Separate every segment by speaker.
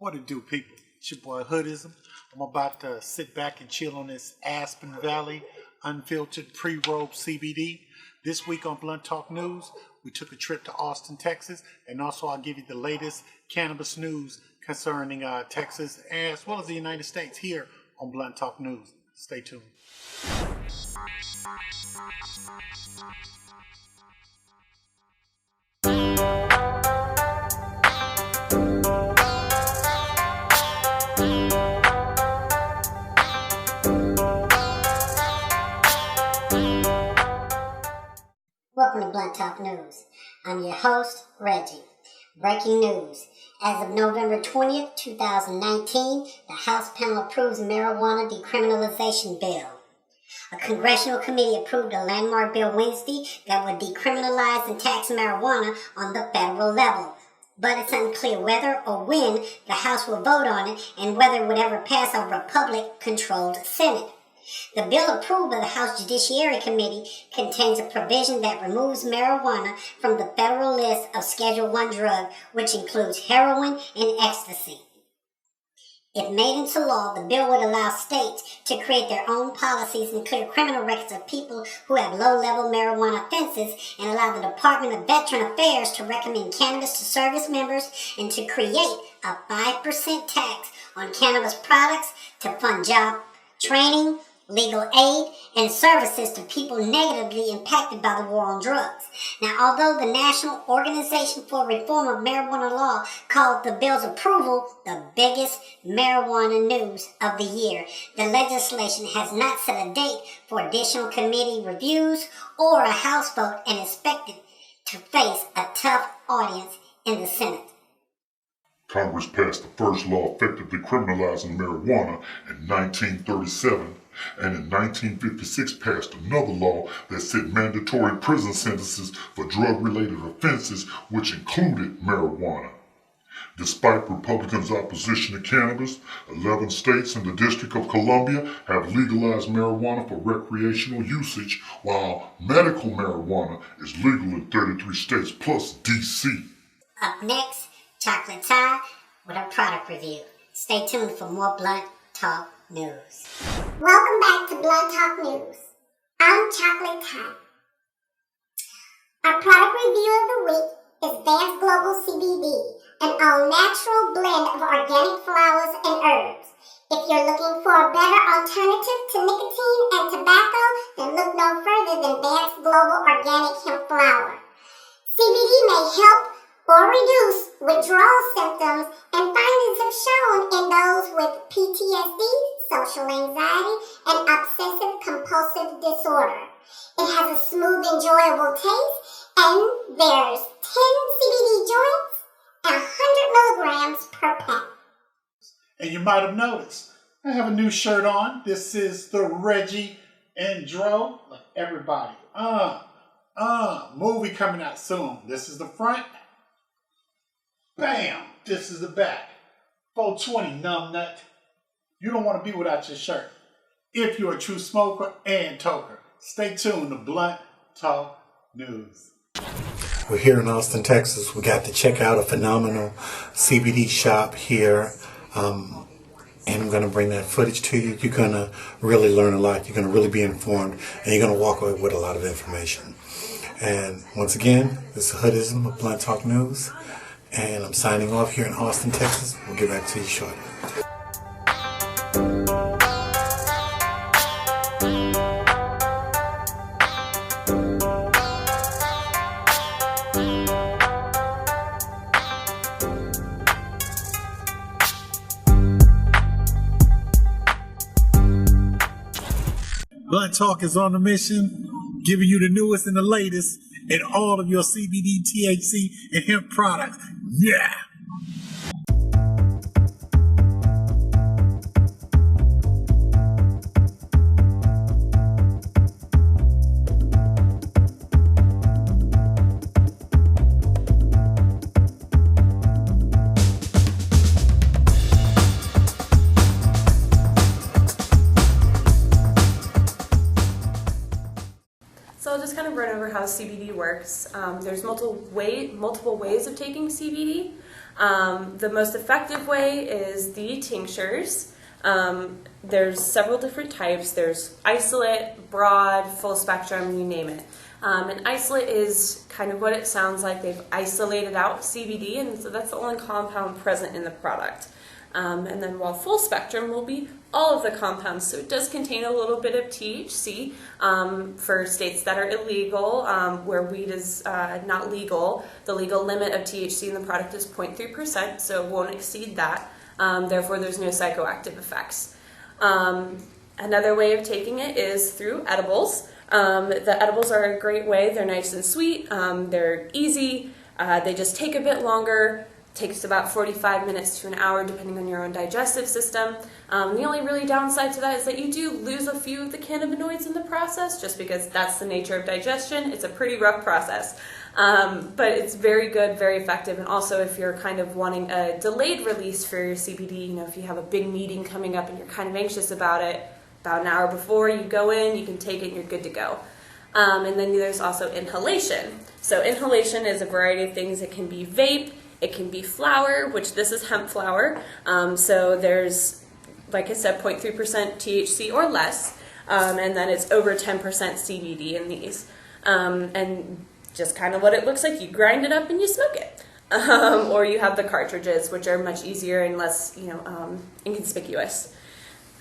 Speaker 1: What it do, people? It's your boy Hoodizm. I'm about to sit back and chill on this Aspen Valley unfiltered pre-rolled CBD. This week on Blunt Talk News, we took a trip to Austin, Texas, and also I'll give you the latest cannabis news concerning Texas as well as the United States here on Blunt Talk News. Stay tuned.
Speaker 2: Welcome to Blunt Talk News. I'm your host, Reggie. Breaking news. As of November 20th, 2019, the House panel approves marijuana decriminalization bill. A congressional committee approved a landmark bill Wednesday that would decriminalize and tax marijuana on the federal level. But it's unclear whether or when the House will vote on it and whether it would ever pass a Republican-controlled Senate. The bill approved by the House Judiciary Committee contains a provision that removes marijuana from the federal list of Schedule I drug, which includes heroin and ecstasy. If made into law, the bill would allow states to create their own policies and clear criminal records of people who have low-level marijuana offenses and allow the Department of Veteran Affairs to recommend cannabis to service members and to create a 5% tax on cannabis products to fund job training, legal aid, and services to people negatively impacted by the war on drugs. Now, although the National Organization for Reform of Marijuana Law called the bill's approval the biggest marijuana news of the year, the legislation has not set a date for additional committee reviews or a House vote and is expected to face a tough audience in the Senate.
Speaker 3: Congress passed the first law effectively criminalizing marijuana in 1937, and in 1956 passed another law that set mandatory prison sentences for drug-related offenses, which included marijuana. Despite Republicans' opposition to cannabis, 11 states and the District of Columbia have legalized marijuana for recreational usage, while medical marijuana is legal in 33 states plus D.C.
Speaker 2: Up next, Chocolate Tie with a product review. Stay tuned for more Blunt Talk News.
Speaker 4: Welcome back to Blunt Talk News. I'm Chocolate Tie. Our product review of the week is Vance Global CBD, an all-natural blend of organic flowers and herbs. If you're looking for a better alternative to nicotine and tobacco, then look no further than Vance Global Organic Hemp Flower. CBD may help or reduce withdrawal symptoms, and findings have shown in those with PTSD, social anxiety, and obsessive-compulsive disorder. It has a smooth, enjoyable taste, and there's 10 CBD joints and 100 milligrams per pack.
Speaker 1: And you might have noticed, I have a new shirt on. This is the Reggie and Dro. Like everybody. Movie coming out soon. This is the front. Bam! This is the back. 420, numbnut. You don't want to be without your shirt. If you're a true smoker and toker, stay tuned to Blunt Talk News. We're here in Austin, Texas. We got to check out a phenomenal CBD shop here. And I'm going to bring that footage to you. You're going to really learn a lot. You're going to really be informed. And you're going to walk away with a lot of information. And once again, this is Hoodizm of Blunt Talk News. And I'm signing off here in Austin, Texas. We'll get back to you shortly. Blunt Talk is on a mission, giving you the newest and the latest in all of your CBD, THC, and hemp products. Yeah!
Speaker 5: So I'll just kind of run over how CBD works. There's multiple ways of taking CBD. The most effective way is the tinctures. There's several different types. There's isolate, broad, full spectrum, you name it. An isolate is kind of what it sounds like. They've isolated out CBD, and so that's the only compound present in the product. And then while full spectrum will be all of the compounds, so it does contain a little bit of THC for states that are illegal, where weed is not legal. The legal limit of THC in the product is 0.3%, so it won't exceed that. Therefore, there's no psychoactive effects. Another way of taking it is through edibles. The edibles are a great way. They're nice and sweet. They're easy. They just take a bit longer. Takes about 45 minutes to an hour depending on your own digestive system. The only really downside to that is that you do lose a few of the cannabinoids in the process, just because that's the nature of digestion. It's a pretty rough process. But it's very good, very effective, and also if you're kind of wanting a delayed release for your CBD, you know, if you have a big meeting coming up and you're kind of anxious about it, about an hour before you go in, you can take it and you're good to go. And then there's also inhalation. So inhalation is a variety of things. It can be vape, it can be flower, which this is hemp flower. So there's, like I said, 0.3% THC or less, and then it's over 10% CBD in these. And just kind of what it looks like, you grind it up and you smoke it. Or you have the cartridges, which are much easier and less, inconspicuous.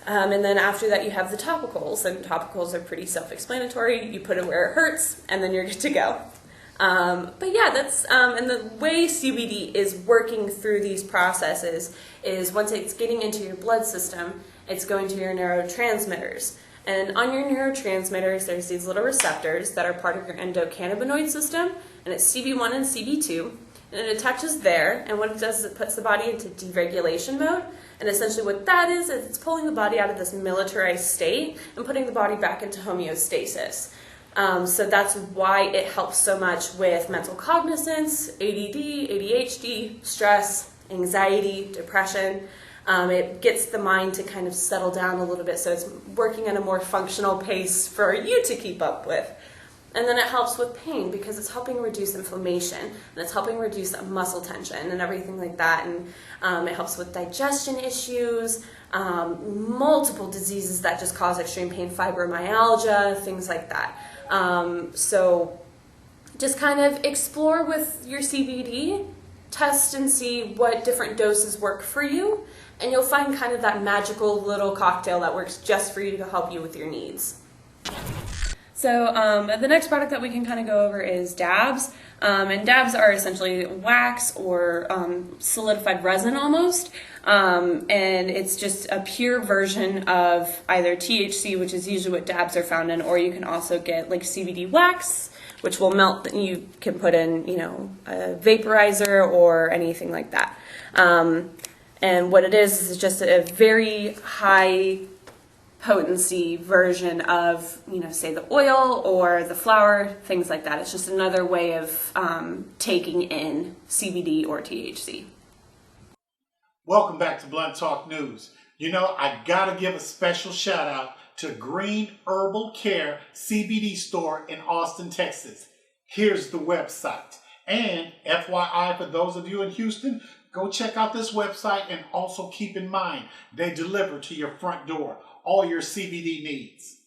Speaker 5: And then after that you have the topicals, and topicals are pretty self-explanatory. You put it where it hurts, and then you're good to go. But yeah, that's, and the way CBD is working through these processes is once it's getting into your blood system, it's going to your neurotransmitters. And on your neurotransmitters, there's these little receptors that are part of your endocannabinoid system, and it's CB1 and CB2, and it attaches there, and what it does is it puts the body into deregulation mode, and essentially what that is it's pulling the body out of this militarized state and putting the body back into homeostasis. So that's why it helps so much with mental cognizance, ADD, ADHD, stress, anxiety, depression. It gets the mind to kind of settle down a little bit, so it's working at a more functional pace for you to keep up with. And then it helps with pain because it's helping reduce inflammation, and it's helping reduce muscle tension and everything like that. And it helps with digestion issues, multiple diseases that just cause extreme pain, fibromyalgia, things like that. So just kind of explore with your CBD, test and see what different doses work for you, and you'll find kind of that magical little cocktail that works just for you to help you with your needs. So the next product that we can kind of go over is dabs. And dabs are essentially wax or solidified resin almost. And it's just a pure version of either THC, which is usually what dabs are found in, or you can also get like CBD wax, which will melt that you can put in, a vaporizer or anything like that. And what it is just a very high potency version of, say the oil or the flower, things like that. It's just another way of taking in CBD or THC.
Speaker 1: Welcome back to Blunt Talk News. I gotta give a special shout out to Green Herbal Care CBD store in Austin, Texas. Here's the website. And FYI, for those of you in Houston, go check out this website, and also keep in mind, they deliver to your front door all your CBD needs.